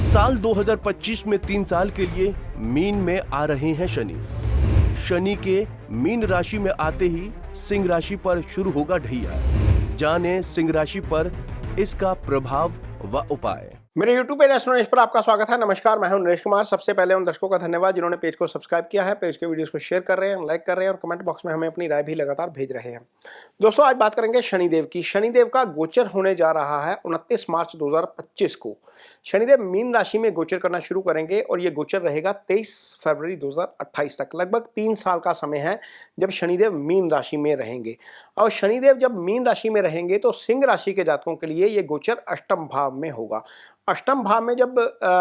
साल 2025 में 3 साल के लिए मीन में आ रहे हैं शनि। शनि के मीन राशि में आते ही सिंह राशि पर शुरू होगा ढैया। जाने सिंह राशि पर इसका प्रभाव व उपाय। मेरे YouTube पेज एस्ट्रो नरेश पर आपका स्वागत है। नमस्कार, मैं हूं नरेश कुमार। सबसे पहले उन दर्शकों का धन्यवाद जिन्होंने पेज को सब्सक्राइब किया है, पेज के वीडियोस को शेयर कर रहे हैं, लाइक कर रहे हैं और कमेंट बॉक्स में हमें अपनी राय भी लगातार भेज रहे हैं। दोस्तों, आज बात करेंगे शनिदेव की। शनिदेव का गोचर होने जा रहा है 29 मार्च 2025 को। शनिदेव मीन राशि में गोचर करना शुरू करेंगे और ये गोचर रहेगा 23 फरवरी 2028 तक। लगभग 3 साल का समय है जब शनिदेव मीन राशि में रहेंगे। और शनिदेव जब मीन राशि में रहेंगे तो सिंह राशि के जातकों के लिए ये गोचर अष्टम भाव में होगा। अष्टम भाव में जब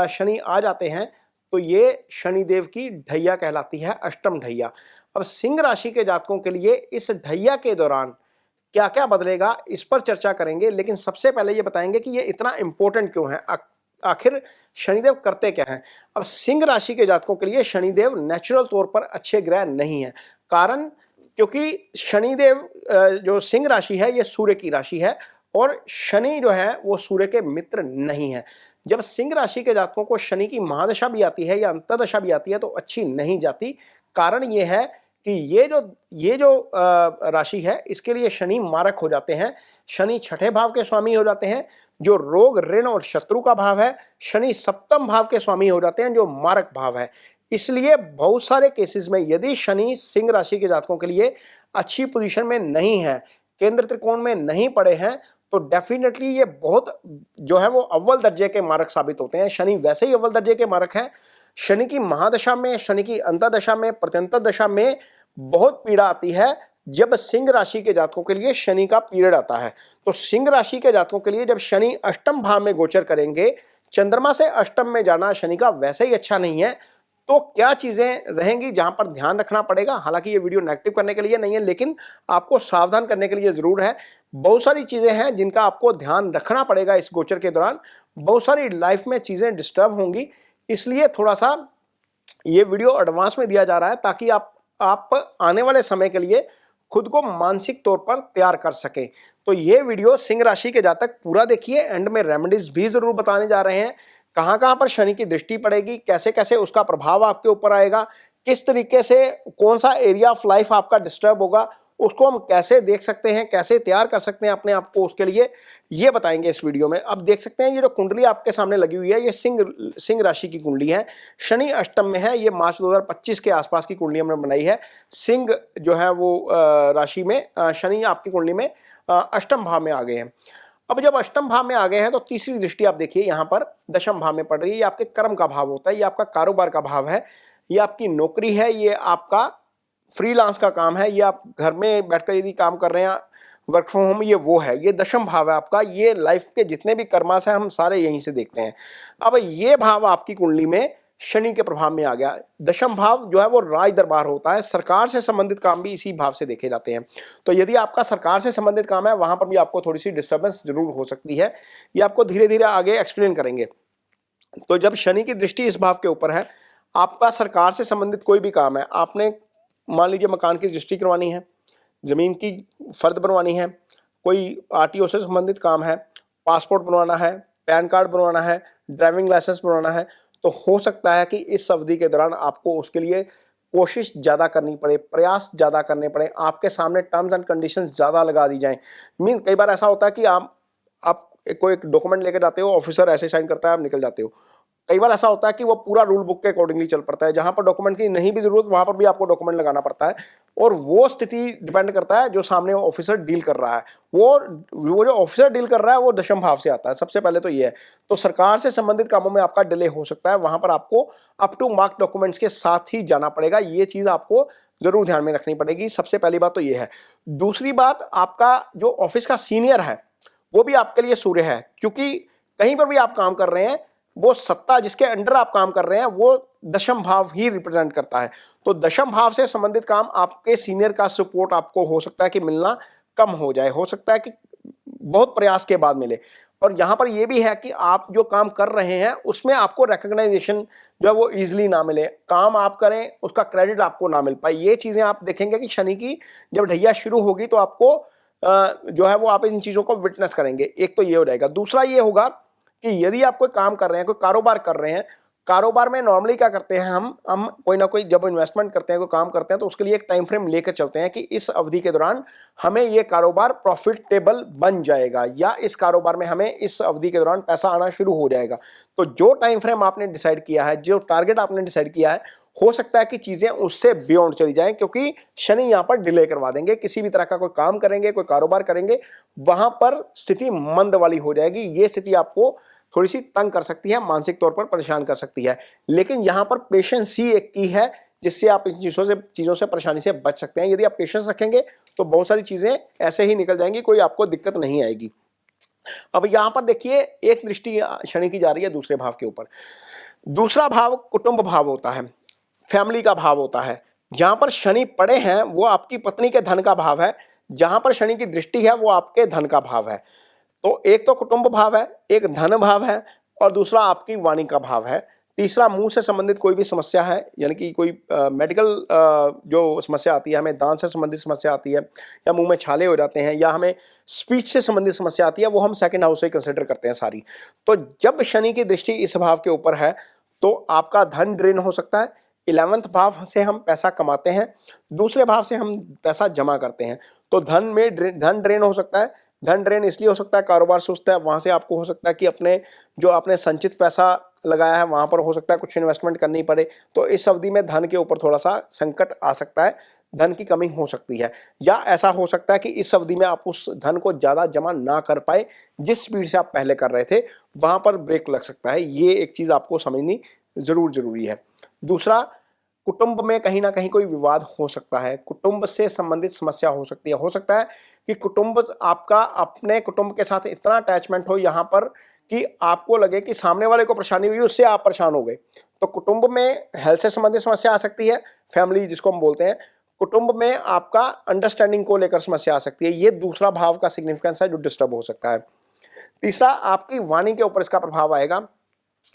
शनि आ जाते हैं तो ये शनिदेव की ढैया कहलाती है, अष्टम ढैया। अब सिंह राशि के जातकों के लिए इस ढैया के दौरान क्या क्या बदलेगा, इस पर चर्चा करेंगे। लेकिन सबसे पहले ये बताएंगे कि ये इतना इंपॉर्टेंट क्यों है, आखिर शनिदेव करते क्या हैं। अब सिंह राशि के जातकों के लिए शनिदेव नेचुरल तौर पर अच्छे ग्रह नहीं है। कारण क्योंकि शनिदेव जो सिंह राशि है ये सूर्य की राशि है और शनि जो है वो सूर्य के मित्र नहीं है। जब सिंह राशि के जातकों को शनि की महादशा भी आती है या अंतर्दशा भी आती है तो अच्छी नहीं जाती। कारण ये है कि ये जो राशि है इसके लिए शनि मारक हो जाते हैं। शनि छठे भाव के स्वामी हो जाते हैं जो रोग, ऋण और शत्रु का भाव है। शनि सप्तम भाव के स्वामी हो जाते हैं जो मारक भाव है। इसलिए बहुत सारे केसेस में यदि शनि सिंह राशि के जातकों के लिए अच्छी पोजीशन में नहीं है, केंद्र त्रिकोण में नहीं पड़े हैं, तो डेफिनेटली ये बहुत जो है वो अव्वल दर्जे के मारक साबित होते हैं। शनि वैसे ही अव्वल दर्जे के मारक हैं। शनि की महादशा में, शनि की अंतर्दशा में, प्रत्यंतर दशा में बहुत पीड़ा आती है जब सिंह राशि के जातकों के लिए शनि का पीरियड आता है। तो सिंह राशि के जातकों के लिए जब शनि अष्टम भाव में गोचर करेंगे, चंद्रमा से अष्टम में जाना शनि का वैसे ही अच्छा नहीं है। तो क्या चीजें रहेंगी जहां पर ध्यान रखना पड़ेगा। हालांकि ये वीडियो नेगेटिव करने के लिए नहीं है, लेकिन आपको सावधान करने के लिए जरूर है। बहुत सारी चीजें हैं जिनका आपको ध्यान रखना पड़ेगा इस गोचर के दौरान। बहुत सारी लाइफ में चीजें डिस्टर्ब होंगी, इसलिए थोड़ा सा ये वीडियो एडवांस में दिया जा रहा है ताकि आप आने वाले समय के लिए खुद को मानसिक तौर पर तैयार कर सकें। तो ये वीडियो सिंह राशि के जातक पूरा देखिए। एंड में रेमेडीज भी जरूर बताने जा रहे हैं, कहां कहां पर शनि की दृष्टि पड़ेगी, कैसे कैसे उसका प्रभाव आपके ऊपर आएगा, किस तरीके से कौन सा एरिया ऑफ लाइफ आपका डिस्टर्ब होगा, उसको हम कैसे देख सकते हैं, कैसे तैयार कर सकते हैं अपने आप को, उसके लिए ये बताएंगे इस वीडियो में। अब देख सकते हैं ये जो कुंडली आपके सामने लगी हुई है ये सिंह राशि की कुंडली है। शनि अष्टम में है। ये मार्च 2025 के आसपास की कुंडली हमने बनाई है। सिंह जो है वो राशि में, शनि आपकी कुंडली में अष्टम भाव में आ गए हैं। अब जब अष्टम भाव में आ गए हैं तो तीसरी दृष्टि आप देखिए यहाँ पर दशम भाव में पड़ रही है। ये आपके कर्म का भाव होता है, ये आपका कारोबार का भाव है, ये आपकी नौकरी है, ये आपका फ्रीलांस का काम है, ये आप घर में बैठकर यदि काम कर रहे हैं, वर्क फ्रॉम होम, ये वो है। ये दशम भाव है आपका। ये लाइफ के जितने भी कर्मास हैं हम सारे यहीं से देखते हैं। अब ये भाव आपकी कुंडली में शनि के प्रभाव में आ गया। दशम भाव जो है वो राज दरबार होता है। सरकार से संबंधित काम भी इसी भाव से देखे जाते हैं। तो यदि आपका सरकार से संबंधित काम है वहां पर भी आपको थोड़ी सी डिस्टर्बेंस जरूर हो सकती है। ये आपको धीरे धीरे आगे एक्सप्लेन करेंगे। तो जब शनि की दृष्टि इस भाव के ऊपर है, आपका सरकार से संबंधित कोई भी काम है, आपने मान लीजिए मकान की रजिस्ट्री करवानी है, जमीन की फर्द बनवानी है, कोई आरटीओ से संबंधित काम है, पासपोर्ट बनवाना है, पैन कार्ड बनवाना है, ड्राइविंग लाइसेंस बनवाना है, तो हो सकता है कि इस अवधि के दौरान आपको उसके लिए कोशिश ज़्यादा करनी पड़े, प्रयास ज़्यादा करने पड़े, आपके सामने टर्म्स एंड कंडीशंस ज़्यादा लगा दी जाएं। कई बार ऐसा होता है कि आप कोई एक डॉक्यूमेंट लेकर जाते हो, ऑफिसर ऐसे साइन करता है, आप निकल जाते हो। कई बार ऐसा होता है कि वो पूरा रूल बुक के अकॉर्डिंगली चल पड़ता है। जहां पर डॉक्यूमेंट की नहीं भी जरूरत वहां पर भी आपको डॉक्यूमेंट लगाना पड़ता है। और वो स्थिति डिपेंड करता है जो सामने ऑफिसर डील कर रहा है। वो जो ऑफिसर डील कर रहा है वो दशम भाव से आता है। सबसे पहले तो ये है। तो सरकार से संबंधित कामों में आपका डिले हो सकता है। वहां पर आपको अप टू मार्क डॉक्यूमेंट्स के साथ ही जाना पड़ेगा। ये चीज आपको जरूर ध्यान में रखनी पड़ेगी। सबसे पहली बात तो ये है। दूसरी बात, आपका जो ऑफिस का सीनियर है वो भी आपके लिए सूर्य है। क्योंकि कहीं पर भी आप काम कर रहे हैं, वो सत्ता जिसके अंडर आप काम कर रहे हैं वो दशम भाव ही रिप्रेजेंट करता है। तो दशम भाव से संबंधित काम, आपके सीनियर का सपोर्ट आपको हो सकता है कि मिलना कम हो जाए, हो सकता है कि बहुत प्रयास के बाद मिले। और यहाँ पर यह भी है कि आप जो काम कर रहे हैं उसमें आपको रिकग्नाइजेशन जो है वो इजीली ना मिले। काम आप करें, उसका क्रेडिट आपको ना मिल पाए। ये चीजें आप देखेंगे कि शनि की जब ढैया शुरू होगी तो आपको जो है वो आप इन चीजों को विटनेस करेंगे। एक तो ये हो जाएगा। दूसरा ये होगा कि यदि आप कोई काम कर रहे हैं, कोई कारोबार कर रहे हैं, कारोबार में नॉर्मली क्या करते हैं हम कोई ना कोई जब इन्वेस्टमेंट करते हैं, कोई काम करते हैं, तो उसके लिए एक टाइम फ्रेम लेकर चलते हैं कि इस अवधि के दौरान हमें ये कारोबार प्रॉफिटेबल बन जाएगा या इस कारोबार में हमें इस अवधि के दौरान पैसा आना शुरू हो जाएगा। तो जो टाइम फ्रेम आपने डिसाइड किया है, जो टारगेट आपने डिसाइड किया है, हो सकता है कि चीजें उससे बियॉन्ड चली जाएं, क्योंकि शनि यहां पर डिले करवा देंगे। किसी भी तरह का कोई काम करेंगे, कोई कारोबार करेंगे, वहां पर स्थिति मंद वाली हो जाएगी। ये स्थिति आपको थोड़ी सी तंग कर सकती है, मानसिक तौर पर परेशान कर सकती है। लेकिन यहां पर पेशेंस ही एक की है जिससे आप इन चीजों से परेशानी से बच सकते हैं। यदि आप पेशेंस रखेंगे तो बहुत सारी चीजें ऐसे ही निकल जाएंगी, कोई आपको दिक्कत नहीं आएगी। अब यहां पर देखिए, एक दृष्टि शनि की जा रही है दूसरे भाव के ऊपर। दूसरा भाव कुटुंब भाव होता है, फैमिली का भाव होता है। जहां पर शनि पड़े हैं वो आपकी पत्नी के धन का भाव है, जहां पर शनि की दृष्टि है वो आपके धन का भाव है। तो एक तो कुटुंब भाव है, एक धन भाव है, और दूसरा आपकी वाणी का भाव है। तीसरा मुंह से संबंधित कोई भी समस्या है, यानी कि कोई मेडिकल जो समस्या आती है, हमें दांत से संबंधित समस्या आती है, या मुंह में छाले हो जाते हैं, या हमें स्पीच से संबंधित समस्या आती है, वो हम सेकंड हाउस से कंसिडर करते हैं सारी। तो जब शनि की दृष्टि इस भाव के ऊपर है तो आपका धन ड्रेन हो सकता है। 11th भाव से हम पैसा कमाते हैं, दूसरे भाव से हम पैसा जमा करते हैं, तो धन ड्रेन हो सकता है। धन ड्रेन इसलिए हो सकता है, कारोबार सुस्त है, वहां से आपको हो सकता है कि आपने संचित पैसा लगाया है वहां पर हो सकता है कुछ इन्वेस्टमेंट करनी पड़े। तो इस अवधि में धन के ऊपर थोड़ा सा संकट आ सकता है, धन की कमी हो सकती है, या ऐसा हो सकता है कि इस अवधि में आप उस धन को ज्यादा जमा ना कर पाए जिस स्पीड से आप पहले कर रहे थे, वहां पर ब्रेक लग सकता है। ये एक चीज आपको समझनी जरूरी है। दूसरा, कुटुंब में कहीं ना कहीं कोई विवाद हो सकता है, कुटुंब से संबंधित समस्या हो सकती है। हो सकता है कि कुटुंब आपका अपने कुटुंब के साथ इतना अटैचमेंट हो यहाँ पर कि आपको लगे कि सामने वाले को परेशानी हुई, उससे आप परेशान हो गए। तो कुटुंब में हेल्थ से संबंधित समस्या आ सकती है, फैमिली जिसको हम बोलते हैं। कुटुंब में आपका अंडरस्टैंडिंग को लेकर समस्या आ सकती है। ये दूसरा भाव का सिग्निफिकेंस है जो डिस्टर्ब हो सकता है। तीसरा, आपकी वाणी के ऊपर इसका प्रभाव आएगा।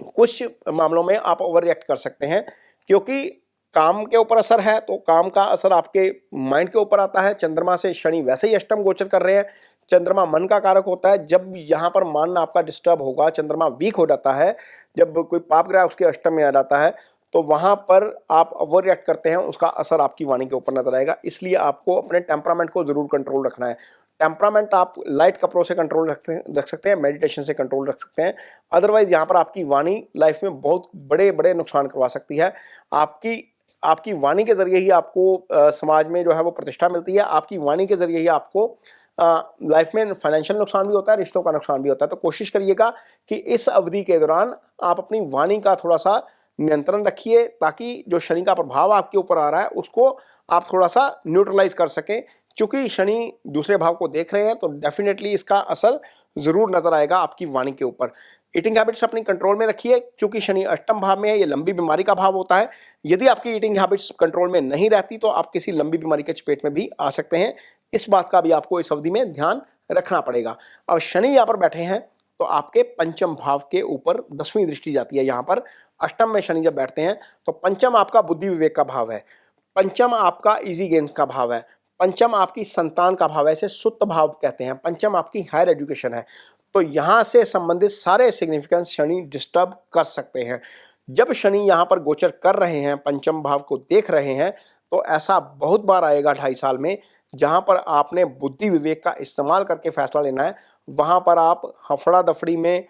कुछ मामलों में आप ओवर रिएक्ट कर सकते हैं, क्योंकि काम के ऊपर असर है, तो काम का असर आपके माइंड के ऊपर आता है। चंद्रमा से शनि वैसे ही अष्टम गोचर कर रहे हैं, चंद्रमा मन का कारक होता है। जब यहाँ पर मन आपका डिस्टर्ब होगा, चंद्रमा वीक हो जाता है, जब कोई पाप ग्रह उसके अष्टम में आ जाता है, तो वहां पर आप ओवर रिएक्ट करते हैं, उसका असर आपकी वाणी के ऊपर नजर आएगा। इसलिए आपको अपने टेम्परामेंट को जरूर कंट्रोल रखना है। टेम्परामेंट आप लाइट कपड़ों से कंट्रोल रख सकते हैं, मेडिटेशन से कंट्रोल रख सकते हैं। अदरवाइज यहाँ पर आपकी वाणी लाइफ में बहुत बड़े बड़े नुकसान करवा सकती है। आपकी वाणी के जरिए ही आपको समाज में जो है वो प्रतिष्ठा मिलती है। आपकी वाणी के जरिए ही आपको लाइफ में फाइनेंशियल नुकसान भी होता है, रिश्तों का नुकसान भी होता है। तो कोशिश करिएगा कि इस अवधि के दौरान आप अपनी वाणी का थोड़ा सा नियंत्रण रखिए, ताकि जो शनि का प्रभाव आपके ऊपर आ रहा है उसको आप थोड़ा सा न्यूट्रलाइज कर सकें। चूंकि शनि दूसरे भाव को देख रहे हैं तो डेफिनेटली इसका असर जरूर नजर आएगा आपकी वाणी के ऊपर। ईटिंग हैबिट्स अपनी कंट्रोल में रखिए, क्योंकि शनि अष्टम भाव में है, ये लंबी बीमारी का भाव होता है। यदि आपकी ईटिंग हैबिट्स कंट्रोल में नहीं रहती तो आप किसी लंबी बीमारी के चपेट में भी आ सकते हैं। इस बात का भी आपको इस अवधि में ध्यान रखना पड़ेगा। अब शनि यहाँ पर बैठे हैं तो आपके पंचम भाव के ऊपर 10वीं दृष्टि जाती है। यहाँ पर अष्टम में शनि जब बैठते हैं तो पंचम आपका बुद्धि विवेक का भाव है, पंचम आपका इजी गेन्स का भाव है, पंचम आपकी संतान का भाव है, इसे सुत्त भाव कहते हैं। पंचम आपकी हायर एजुकेशन है। तो यहां से संबंधित सारे सिग्निफिकेंस शनि डिस्टर्ब कर सकते हैं। जब शनि यहां पर गोचर कर रहे हैं, पंचम भाव को देख रहे हैं, तो ऐसा बहुत बार आएगा 2.5 साल में, जहां पर आपने बुद्धि विवेक का इस्तेमाल करके फैसला लेना है। वहां पर आप हफड़ा दफड़ी में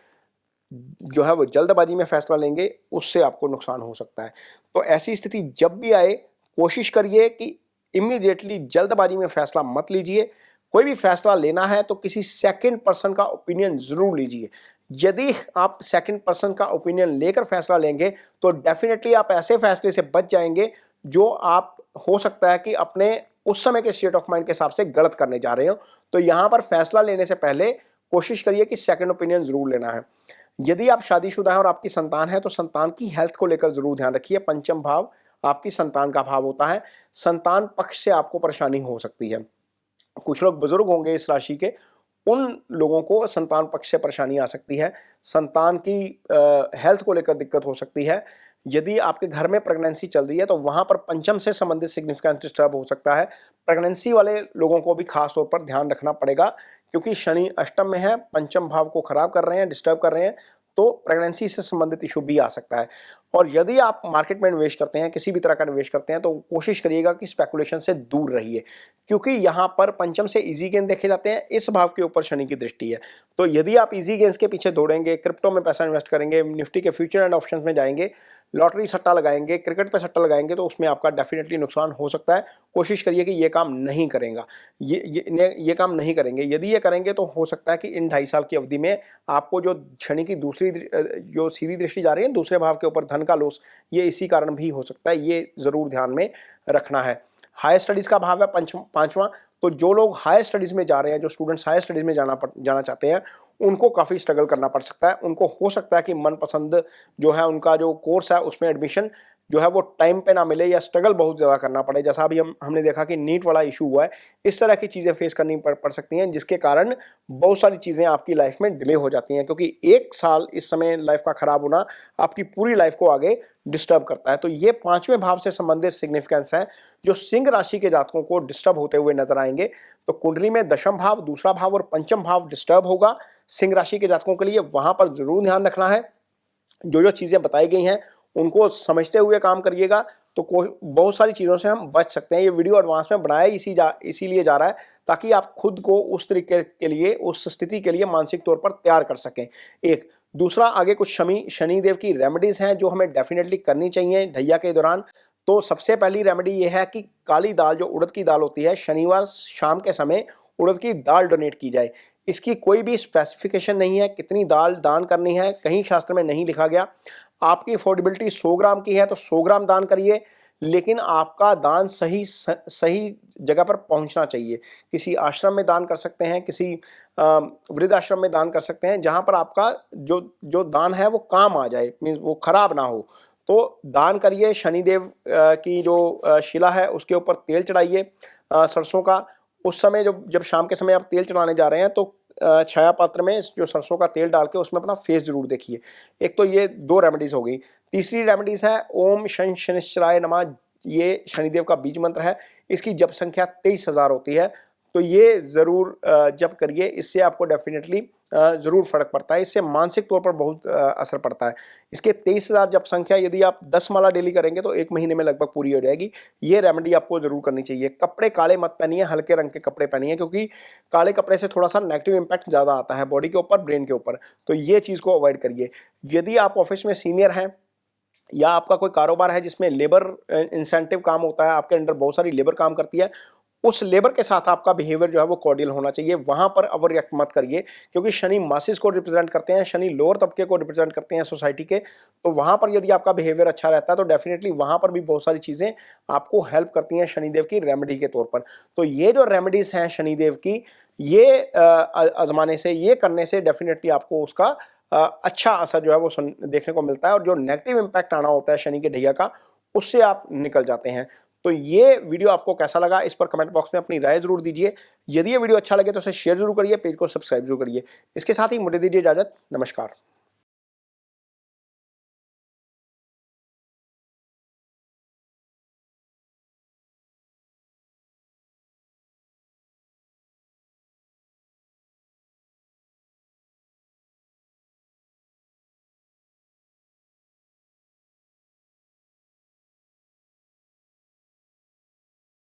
जो है वो जल्दबाजी में फैसला लेंगे, उससे आपको नुकसान हो सकता है। तो ऐसी स्थिति जब भी आए, कोशिश करिए कि इमीडिएटली जल्दबाजी में फैसला मत लीजिए। कोई भी फैसला लेना है तो किसी सेकंड पर्सन का ओपिनियन जरूर लीजिए। यदि आप सेकंड पर्सन का ओपिनियन लेकर फैसला लेंगे तो डेफिनेटली आप ऐसे फैसले से बच जाएंगे जो आप हो सकता है कि अपने उस समय के स्टेट ऑफ माइंड के हिसाब से गलत करने जा रहे हो। तो यहां पर फैसला लेने से पहले कोशिश करिए कि सेकंड ओपिनियन जरूर लेना है। यदि आप शादीशुदा हैं और आपकी संतान है तो संतान की हेल्थ को लेकर जरूर ध्यान रखिए। पंचम भाव आपकी संतान का भाव होता है। संतान पक्ष से आपको परेशानी हो सकती है। कुछ लोग बुजुर्ग होंगे इस राशि के, उन लोगों को संतान पक्ष से परेशानी आ सकती है। संतान की हेल्थ को लेकर दिक्कत हो सकती है। यदि आपके घर में प्रेगनेंसी चल रही है तो वहां पर पंचम से संबंधित सिग्निफिकेंस डिस्टर्ब हो सकता है। प्रेगनेंसी वाले लोगों को भी खास तौर पर ध्यान रखना पड़ेगा, क्योंकि शनि अष्टम में है, पंचम भाव को खराब कर रहे हैं, डिस्टर्ब कर रहे हैं। तो प्रेगनेंसी से संबंधित इशू भी आ सकता है। और यदि आप मार्केट में निवेश करते हैं, किसी भी तरह का निवेश करते हैं, तो कोशिश करिएगा कि स्पेकुलेशन से दूर रहिए, क्योंकि यहाँ पर पंचम से इजी गेन देखे जाते हैं, इस भाव के ऊपर शनि की दृष्टि है। तो यदि आप इजी गेन्स के पीछे दौड़ेंगे, क्रिप्टो में पैसा इन्वेस्ट करेंगे, निफ्टी के फ्यूचर एंड ऑप्शंस में जाएंगे, लॉटरी सट्टा लगाएंगे, क्रिकेट पे सट्टा लगाएंगे, तो उसमें आपका डेफिनेटली नुकसान हो सकता है। कोशिश करिए कि ये काम नहीं करेगा, ये काम नहीं करेंगे। यदि ये करेंगे तो हो सकता है कि इन 2.5 साल की अवधि में आपको जो शनि की दूसरी जो सीधी दृष्टि जा रही है दूसरे भाव के ऊपर, धन का लॉस, ये इसी कारण भी हो सकता है। ये जरूर ध्यान में रखना है। हायर स्टडीज का भाव है पांचवा, तो जो लोग हायर स्टडीज में जा रहे हैं, जो स्टूडेंट्स हायर स्टडीज में जाना चाहते हैं, उनको काफ़ी स्ट्रगल करना पड़ सकता है। उनको हो सकता है कि मनपसंद जो है उनका जो कोर्स है उसमें एडमिशन जो है वो टाइम पे ना मिले, या स्ट्रगल बहुत ज़्यादा करना पड़े। जैसा अभी हमने देखा कि नीट वाला इशू हुआ है, इस तरह की चीज़ें फेस करनी पड़ सकती हैं, जिसके कारण बहुत सारी चीज़ें आपकी लाइफ में डिले हो जाती हैं, क्योंकि 1 साल इस समय लाइफ का खराब होना आपकी पूरी लाइफ को आगे डिस्टर्ब करता है। तो ये 5वें भाव से संबंधित सिग्निफिकेंस है जो सिंह राशि के जातकों को डिस्टर्ब होते हुए नजर आएंगे। तो कुंडली में दशम भाव, दूसरा भाव और पंचम भाव डिस्टर्ब होगा सिंह राशि के जातकों के लिए, वहां पर जरूर ध्यान रखना है। जो चीजें बताई गई हैं उनको समझते हुए काम करिएगा, तो बहुत सारी चीज़ों से हम बच सकते हैं। ये वीडियो एडवांस में बनाया इसीलिए जा रहा है ताकि आप खुद को उस तरीके के लिए, उस स्थिति के लिए मानसिक तौर पर तैयार कर सकें। एक दूसरा, आगे कुछ शनिदेव की रेमेडीज हैं जो हमें डेफिनेटली करनी चाहिए ढैया के दौरान। तो सबसे पहली रेमेडी ये है कि काली दाल, जो उड़द की दाल होती है, शनिवार शाम के समय उड़द की दाल डोनेट की जाए। इसकी कोई भी स्पेसिफिकेशन नहीं है कितनी दाल दान करनी है, कहीं शास्त्र में नहीं लिखा गया। आपकी अफोर्डेबिलिटी 100 ग्राम की है तो 100 ग्राम दान करिए, लेकिन आपका दान सही जगह पर पहुंचना चाहिए। किसी आश्रम में दान कर सकते हैं, किसी वृद्ध आश्रम में दान कर सकते हैं, जहां पर आपका जो दान है वो काम आ जाए, मीन्स वो खराब ना हो। तो दान करिए। शनिदेव की जो शिला है उसके ऊपर तेल चढ़ाइए सरसों का। उस समय जब शाम के समय आप तेल चढ़ाने जा रहे हैं तो छाया पात्र में जो सरसों का तेल डाल के उसमें अपना फेस जरूर देखिए। एक तो ये 2 रेमेडीज हो गई। तीसरी रेमेडीज है ओम शनिश्चराय नमः। ये शनिदेव का बीज मंत्र है, इसकी जप संख्या 23,000 होती है, तो ये जरूर जप करिए। इससे आपको डेफिनेटली जरूर फर्क पड़ता है, इससे मानसिक तौर पर बहुत असर पड़ता है। इसके 23,000 जप संख्या यदि आप 10 माला डेली करेंगे तो 1 महीने में लगभग पूरी हो जाएगी। ये रेमेडी आपको जरूर करनी चाहिए। कपड़े काले मत पहनिए, हल्के रंग के कपड़े पहनिए, क्योंकि काले कपड़े से थोड़ा सा नेगेटिव इंपैक्ट ज़्यादा आता है बॉडी के ऊपर, ब्रेन के ऊपर, तो ये चीज़ को अवॉइड करिए। यदि आप ऑफिस में सीनियर हैं या आपका कोई कारोबार है जिसमें लेबर इंसेंटिव काम होता है, आपके अंडर बहुत सारी लेबर काम करती है, उस लेबर के साथ आपका बिहेवियर जो है वो कॉर्डियल होना चाहिए। वहां पर ओवर रिएक्ट मत करिए, क्योंकि शनि मासिस को रिप्रेजेंट करते हैं, शनि लोअर तबके को रिप्रेजेंट करते हैं सोसाइटी के। तो वहां पर यदि आपका बिहेवियर अच्छा रहता है तो डेफिनेटली वहां पर भी बहुत सारी चीजें आपको हेल्प करती हैं शनिदेव की रेमेडी के तौर पर। तो ये जो रेमेडीज हैं शनिदेव की, ये आजमाने से, ये करने से डेफिनेटली आपको उसका अच्छा असर जो है वो देखने को मिलता है, और जो नेगेटिव इंपैक्ट आना होता है शनि के ढैया का, उससे आप निकल जाते हैं। तो ये वीडियो आपको कैसा लगा, इस पर कमेंट बॉक्स में अपनी राय जरूर दीजिए। यदि ये वीडियो अच्छा लगे तो इसे शेयर जरूर करिए, पेज को सब्सक्राइब जरूर करिए। इसके साथ ही मुझे दीजिए इजाजत। नमस्कार।